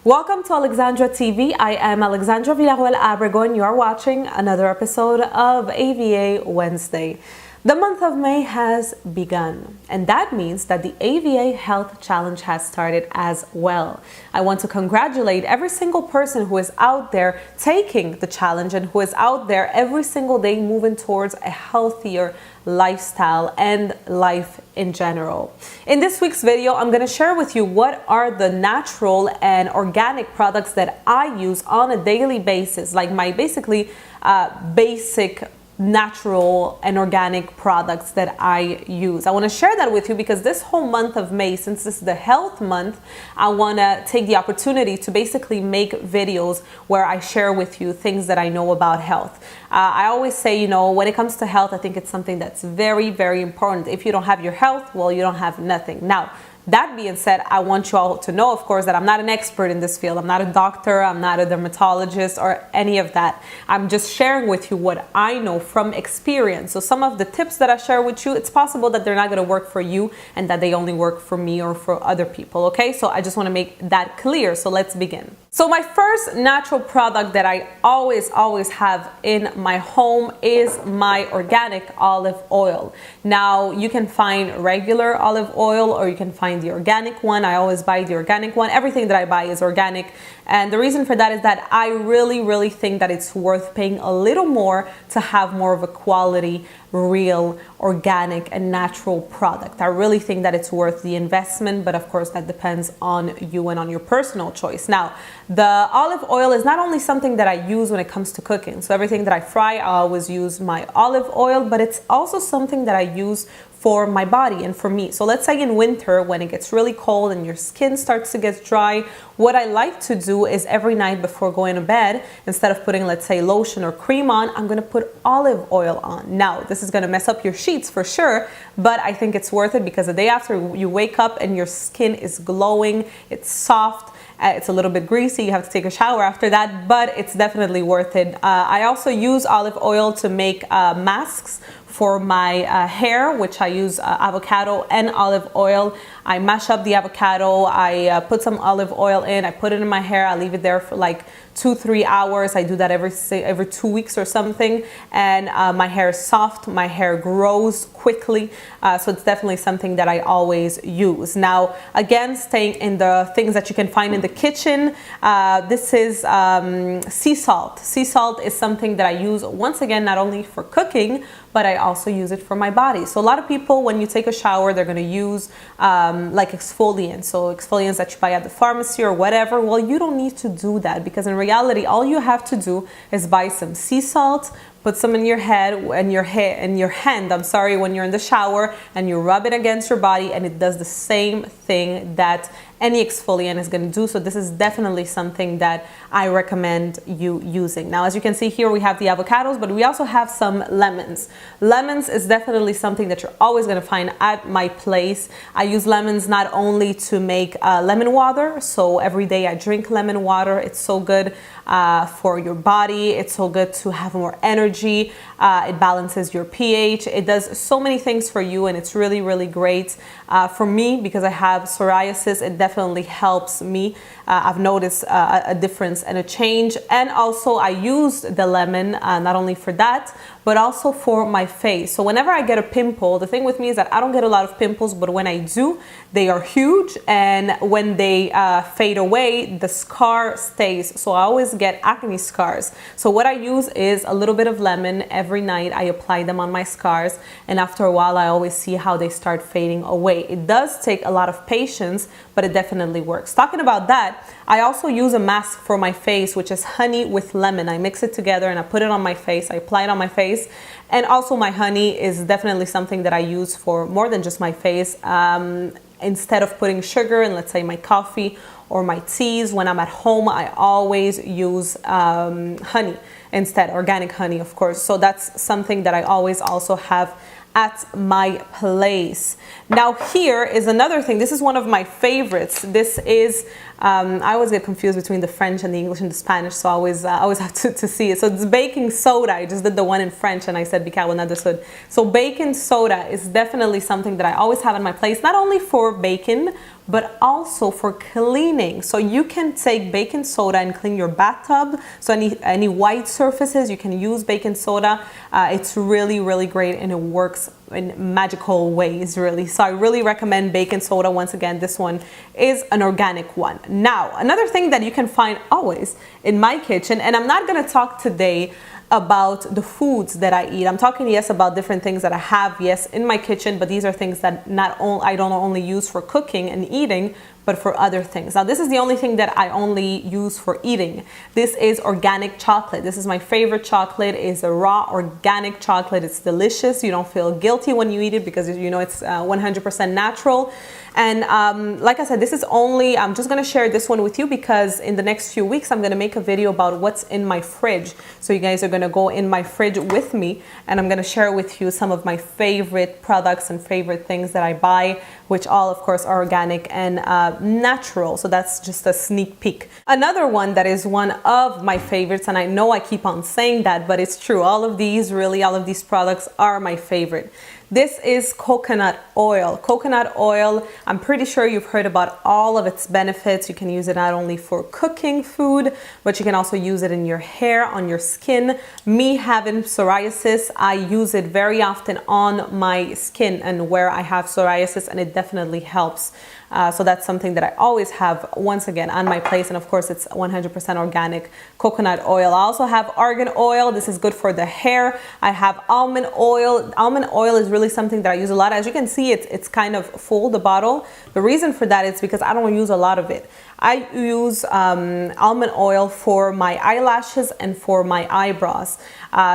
Welcome to Alexandra TV. I am Alexandra Villarroel Abrego and you are watching another episode of A.V.A. Wednesday. The month of May has begun, and that means that the A.V.A. Health Challenge has started as well. I want to congratulate every single person who is out there taking the challenge and who is out there every single day moving towards a healthier lifestyle and life in general. In this week's video, I'm going to share with you what are the natural and organic products that I use on a daily basis, like my basically basic natural and organic products that I use. I want to share that with you because this whole month of May, since this is the health month, I want to take the opportunity to basically make videos where I share with you things that I know about health. I always say, when it comes to health, I think it's something that's very, very important. If you don't have your health, well, you don't have nothing. Now, that being said, I want you all to know, of course, that I'm not an expert in this field. I'm not a doctor. I'm not a dermatologist or any of that. I'm just sharing with you what I know from experience. So some of the tips that I share with you, it's possible that they're not going to work for you and that they only work for me or for other people. Okay, so I just want to make that clear. So let's begin. So my first natural product that I always have in my home is my organic olive oil. Now you can find regular olive oil or you can find the organic one. I always buy the organic one. Everything that I buy is organic. And the reason for that is that I really think that it's worth paying a little more to have more of a quality, real, organic and natural product. I really think that it's worth the investment, but of course that depends on you and on your personal choice. Now, the olive oil is not only something that I use when it comes to cooking. So everything that I fry, I always use my olive oil, but it's also something that I use for my body and for me. So let's say in winter when it gets really cold and your skin starts to get dry, what I like to do is every night before going to bed, instead of putting, let's say, lotion or cream on, I'm gonna put olive oil on. Now, this is gonna mess up your sheets for sure, but I think it's worth it because the day after you wake up and your skin is glowing, it's soft, it's a little bit greasy, you have to take a shower after that, but it's definitely worth it. I also use olive oil to make masks for my hair, which I use avocado and olive oil. I mash up the avocado, I put some olive oil in, I put it in my hair, I leave it there for like 2-3 hours. I do that every 2 weeks or something, and my hair is soft, my hair grows quickly, so it's definitely something that I always use. Now, again, staying in the things that you can find in the kitchen, this is sea salt. Sea salt is something that I use, once again, not only for cooking, but I also use it for my body. So a lot of people, when you take a shower, they're gonna use like exfoliants. So exfoliants that you buy at the pharmacy or whatever. Well, you don't need to do that because in reality, all you have to do is buy some sea salt, put some in your head and your hand, I'm sorry, when you're in the shower, and you rub it against your body, and it does the same thing that any exfoliant is going to do. So this is definitely something that I recommend you using. Now, as you can see here, we have the avocados, but we also have some lemons. Lemons is definitely something that you're always going to find at my place. I use lemons not only to make lemon water, so every day I drink lemon water. It's so good for your body. It's so good to have more energy. It balances your pH. It does so many things for you, and it's really great for me because I have psoriasis. It definitely helps me. I've noticed a difference and a change. And also I used the lemon not only for that, but also for my face. So whenever I get a pimple, the thing with me is that I don't get a lot of pimples, but when I do, they are huge, and when they fade away, the scar stays. So I always get acne scars. So what I use is a little bit of lemon every night. I apply them on my scars, and after a while I always see how they start fading away. It does take a lot of patience, but it definitely works. Talking about that, I also use a mask for my face, which is honey with lemon. I mix it together and I put it on my face. I apply it on my face. And also my honey is definitely something that I use for more than just my face. Instead of putting sugar in, let's say, my coffee or my teas, when I'm at home, I always use honey instead, organic honey, of course. So that's something that I always also have at my place. Now here is another thing. This is one of my favorites. This is I always get confused between the French and the English and the Spanish, so I always have to see it. So it's baking soda. I just did the one in French and I said "bicarbonate de soude." So baking soda is definitely something that I always have in my place, not only for baking, but also for cleaning. So you can take baking soda and clean your bathtub. So any white surfaces, you can use baking soda. It's really, really great, and it works in magical ways, really. So I really recommend baking soda. Once again, this one is an organic one. Now, another thing that you can find always in my kitchen, and I'm not gonna talk today about the foods that I eat. I'm talking, yes, about different things that I have, yes, in my kitchen, but these are things that I don't only use for cooking and eating, but for other things. Now, this is the only thing that I only use for eating. This is organic chocolate. This is my favorite chocolate. It's a raw organic chocolate. It's delicious. You don't feel guilty when you eat it because you know it's 100% natural. And like I said, this is only, I'm just gonna share this one with you because in the next few weeks, I'm gonna make a video about what's in my fridge. So you guys are gonna go in my fridge with me and I'm gonna share with you some of my favorite products and favorite things that I buy, which all of course are organic and natural. So that's just a sneak peek. Another one that is one of my favorites, and I know I keep on saying that, but it's true. All of these products are my favorite. This is coconut oil. Coconut oil, I'm pretty sure you've heard about all of its benefits. You can use it not only for cooking food, but you can also use it in your hair, on your skin. Me having psoriasis, I use it very often on my skin and where I have psoriasis, and it definitely helps. So that's something that I always have, once again, on my place. And of course, it's 100% organic coconut oil. I also have argan oil. This is good for the hair. I have almond oil. Almond oil is really something that I use a lot. As you can see, it's kind of full, the bottle. The reason for that is because I don't use a lot of it. I use almond oil for my eyelashes and for my eyebrows.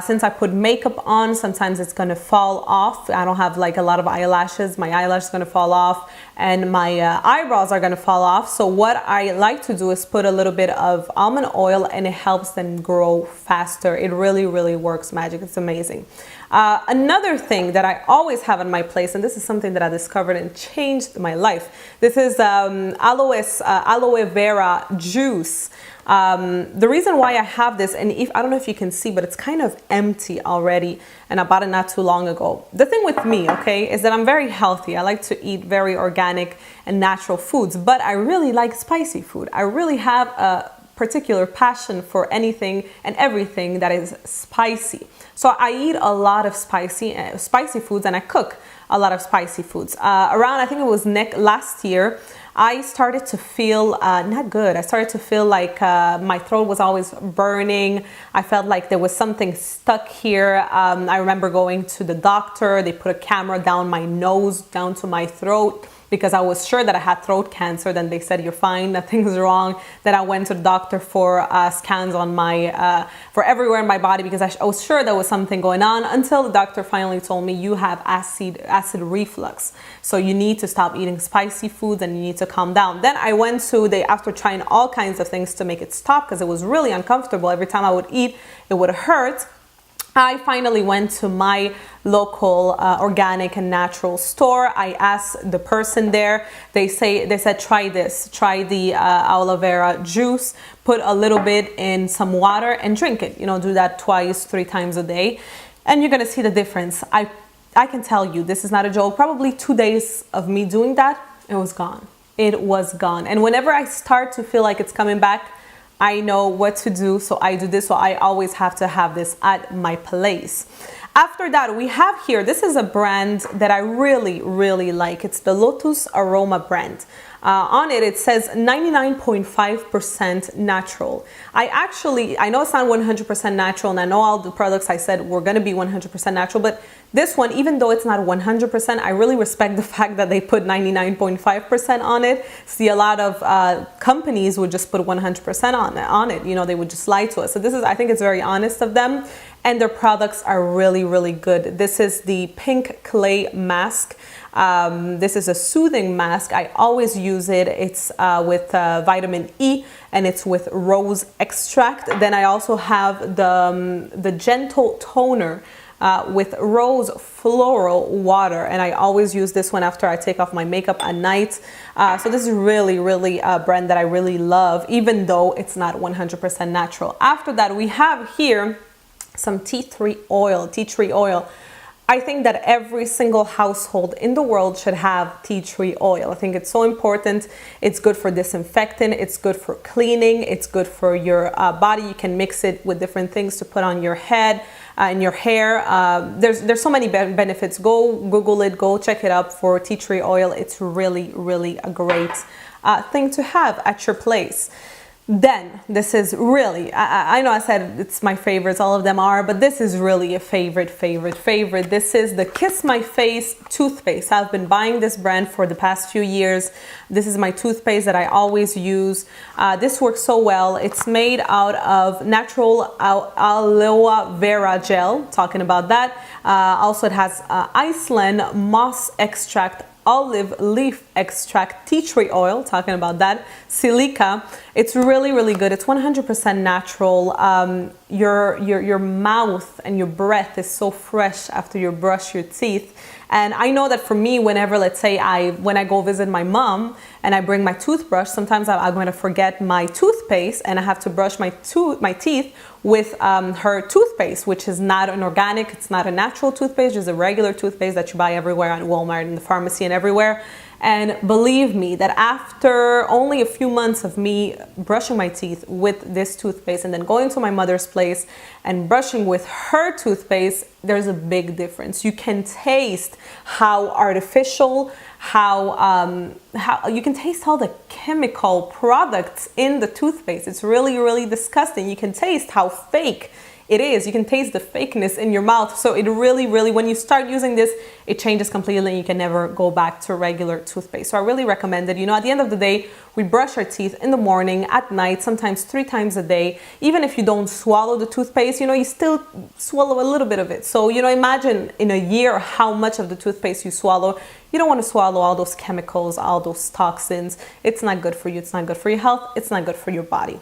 Since I put makeup on, sometimes it's gonna fall off. I don't have like a lot of eyelashes. My eyelash is gonna fall off and my eyebrows are gonna fall off. So what I like to do is put a little bit of almond oil and it helps them grow faster. It really, really works magic. It's amazing. Another thing that I always have in my place, and this is something that I discovered and changed my life. This is aloe vera juice. The reason why I have this, and I don't know if you can see, but it's kind of empty already, and I bought it not too long ago. The thing with me, okay, is that I'm very healthy. I like to eat very organic and natural foods, but I really like spicy food. I really have a particular passion for anything and everything that is spicy. So I eat a lot of spicy foods, and I cook a lot of spicy foods. Around, I think it was last year, I started to feel not good. I started to feel like my throat was always burning. I felt like there was something stuck here. I remember going to the doctor. They put a camera down my nose, down to my throat, because I was sure that I had throat cancer. Then they said, you're fine, nothing's wrong. Then I went to the doctor for scans on my, for everywhere in my body, because I was sure there was something going on, until the doctor finally told me, you have acid reflux. So you need to stop eating spicy foods and you need to calm down. Then I went to, after trying all kinds of things to make it stop, because it was really uncomfortable. Every time I would eat, it would hurt. I finally went to my local organic and natural store. I asked the person there. They said, try this. Try the aloe vera juice. Put a little bit in some water and drink it. You know, do that 2-3 times a day, and you're gonna see the difference. I can tell you, this is not a joke. Probably 2 days of me doing that, it was gone. It was gone. And whenever I start to feel like it's coming back, I know what to do, so I do this. So I always have to have this at my place. After that, we have here, this is a brand that I really, really like. It's the Lotus Aroma brand. On it, it says 99.5% natural. I know it's not 100% natural, and I know all the products I said were going to be 100% natural, but this one, even though it's not 100%, I really respect the fact that they put 99.5% on it. See, a lot of companies would just put 100% on it. You know, they would just lie to us. So this is, I think it's very honest of them, and their products are really, really good. This is the pink clay mask. This is a soothing mask. I always use it. It's with vitamin E, and it's with rose extract. Then I also have the gentle toner. with rose floral water, and I always use this one after I take off my makeup at night. So this is really a brand that I really love, even though it's not 100% natural. After that, we have here some tea tree oil. I think that every single household in the world should have tea tree oil. I think it's so important. It's good for disinfectant, it's good for cleaning, it's good for your body. You can mix it with different things to put on your head and your hair. There's so many benefits. Go Google it, go check it up for tea tree oil. It's really a great thing to have at your place. Then this is really, I know I said it's my favorites, all of them are, but this is really a favorite. This is the Kiss My Face toothpaste. I've been buying this brand for the past few years. This is my toothpaste that I always use. This works so well. It's made out of natural aloe vera gel, talking about that. Also it has Iceland moss extract, olive leaf extract, tea tree oil, talking about that, silica. It's really good. It's 100% natural. Your mouth and your breath is so fresh after you brush your teeth. And I know that for me, whenever, let's say when I go visit my mom and I bring my toothbrush, sometimes I'm going to forget my toothpaste and I have to brush my teeth with her toothpaste, which is not an organic, it's not a natural toothpaste, just a regular toothpaste that you buy everywhere at Walmart, in the pharmacy and everywhere. And believe me that after only a few months of me brushing my teeth with this toothpaste and then going to my mother's place and brushing with her toothpaste, there's a big difference. You can taste how artificial, how you can taste all the chemical products in the toothpaste. It's really disgusting. You can taste how fake it is. You can taste the fakeness in your mouth. So it really, when you start using this, it changes completely and you can never go back to regular toothpaste. So I really recommend it. You know, at the end of the day, we brush our teeth in the morning, at night, sometimes 3 times a day. Even if you don't swallow the toothpaste, you know, you still swallow a little bit of it. So, you know, imagine in a year how much of the toothpaste you swallow. You don't want to swallow all those chemicals, all those toxins. It's not good for you. It's not good for your health. It's not good for your body.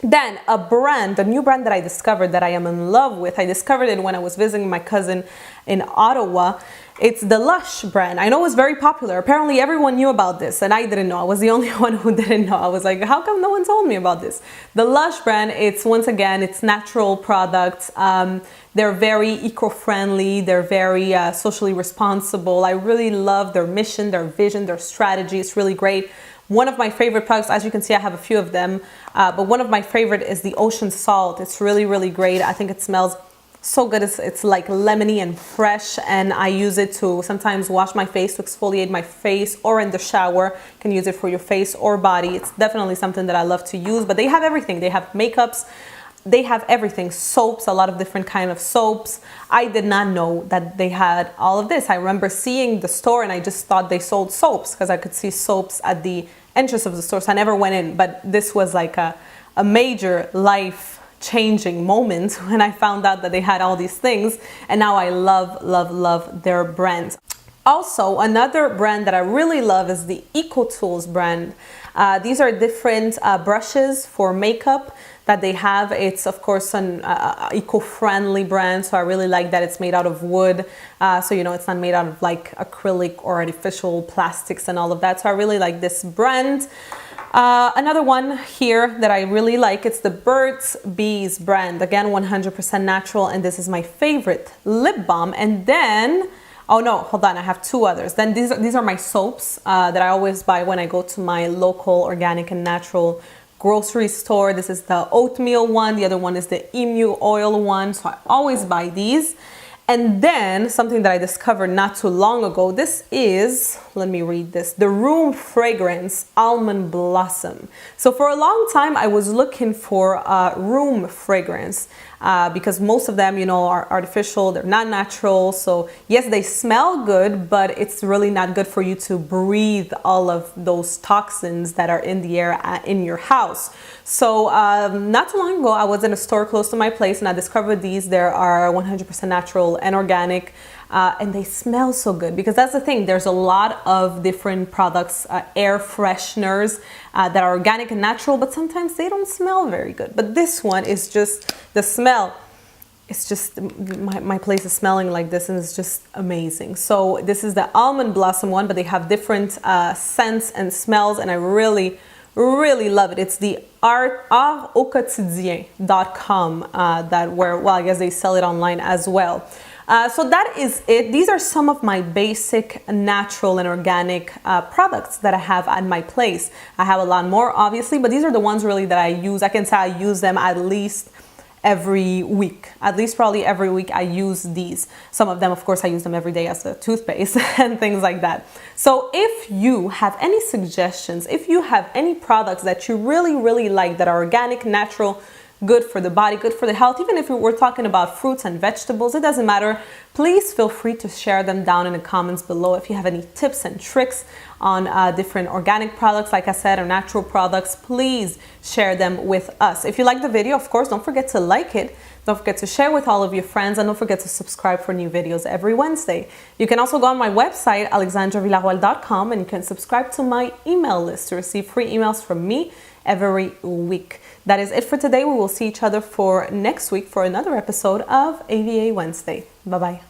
Then a new brand that I discovered that I am in love with. I discovered it when I was visiting my cousin in Ottawa. It's the Lush brand. I know it's very popular. Apparently everyone knew about this and I didn't know. I was the only one who didn't know. I was like, how come no one told me about this? The Lush brand, it's once again, it's natural products. They're very eco-friendly. They're very socially responsible. I really love their mission, their vision, their strategy. It's really great. One of my favorite products, as you can see, I have a few of them, but one of my favorite is the ocean salt. It's really great. I think it smells so good. It's like lemony and fresh, and I use it to sometimes wash my face, to exfoliate my face, or in the shower. You can use it for your face or body. It's definitely something that I love to use, but they have everything. They have makeups. They have everything, soaps, a lot of different kind of soaps. I did not know that they had all of this. I remember seeing the store and I just thought they sold soaps because I could see soaps at the entrance of the store. So I never went in, but this was like a major life-changing moment when I found out that they had all these things. And now I love their brand. Also, another brand that I really love is the EcoTools brand. These are different brushes for makeup that they have. It's of course an eco-friendly brand, so I really like that it's made out of wood. So you know, it's not made out of like acrylic or artificial plastics and all of that. So I really like this brand. Another one here that I really like, it's the Burt's Bees brand. Again, 100% natural, and this is my favorite lip balm. And then, oh no, hold on, I have 2 others. Then these are my soaps that I always buy when I go to my local organic and natural grocery store. This is the oatmeal one. The other one is the emu oil one. So I always buy these. And then something that I discovered not too long ago, this is, let me read this, the Room Fragrance Almond Blossom. So for a long time, I was looking for a room fragrance because most of them, you know, are artificial, they're not natural. So yes, they smell good, but it's really not good for you to breathe all of those toxins that are in the air in your house. So not too long ago, I was in a store close to my place and I discovered these. There are 100% natural and organic, and they smell so good because that's the thing. There's a lot of different products, air fresheners that are organic and natural, but sometimes they don't smell very good. But this one is just the smell. it's just, my place is smelling like this, and it's just amazing. So this is the almond blossom one, but they have different scents and smells, and I really love it. It's the au-quotidien.com that where, well, I guess they sell it online as well. So that is it. These are some of my basic natural and organic products that I have at my place. I have a lot more, obviously, but these are the ones really that I use. I can say I use them at least every week. At least probably every week I use these. Some of them, of course, I use them every day as a toothpaste and things like that. So if you have any suggestions, if you have any products that you really like that are organic, natural, good for the body, good for the health, even if we're talking about fruits and vegetables, it doesn't matter. Please feel free to share them down in the comments below. If you have any tips and tricks on different organic products, like I said, or natural products, please share them with us. If you like the video, of course, don't forget to like it. Don't forget to share with all of your friends, and don't forget to subscribe for new videos every Wednesday. You can also go on my website, AlexandraVillarroel.com, and you can subscribe to my email list to receive free emails from me every week. That is it for today. We will see each other for next week for another episode of AVA Wednesday. Bye-bye.